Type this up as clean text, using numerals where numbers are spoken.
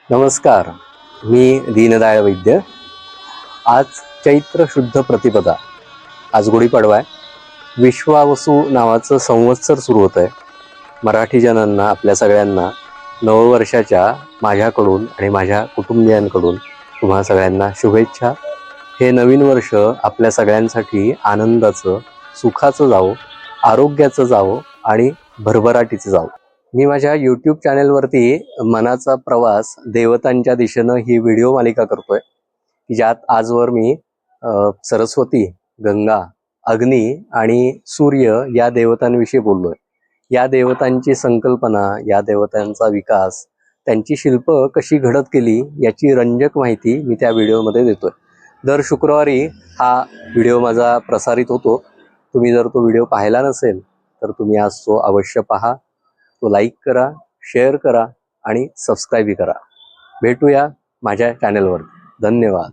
नमस्कार, मी दीनदयाळ वैद्य. आज चैत्र शुद्ध प्रतिपदा, आज गुढीपाडवा आहे. विश्वावसू नावाचं संवत्सर सुरू होत आहे. मराठी जनांना, आपल्या सगळ्यांना नववर्षाच्या माझ्याकडून आणि माझ्या कुटुंबियांकडून तुम्हा सगळ्यांना शुभेच्छा. हे नवीन वर्ष आपल्या सगळ्यांसाठी आनंदाचं, सुखाचं जावो, आरोग्याचं जावो आणि भरभराटीचं जावो. मी माझ्या यूट्यूब चॅनेलवरती मनाचा प्रवास देवतांच्या दिशेनं ही व्हिडिओ मालिका करतोय, ज्यात आजवर मी सरस्वती, गंगा, अग्नी आणि सूर्य या देवतांविषयी बोललोय. या देवतांची संकल्पना, या देवतांचा विकास, त्यांची शिल्प कशी घडत गेली याची रंजक माहिती मी त्या व्हिडिओमध्ये देतोय. दर शुक्रवारी हा व्हिडिओ माझा प्रसारित होतो. तुम्ही जर तो व्हिडिओ पाहिला नसेल तर तुम्ही आज तो अवश्य पहा. तो लाईक करा, शेअर करा आणि सबस्क्राईबही करा. भेटूया माझ्या चॅनेलवर. धन्यवाद.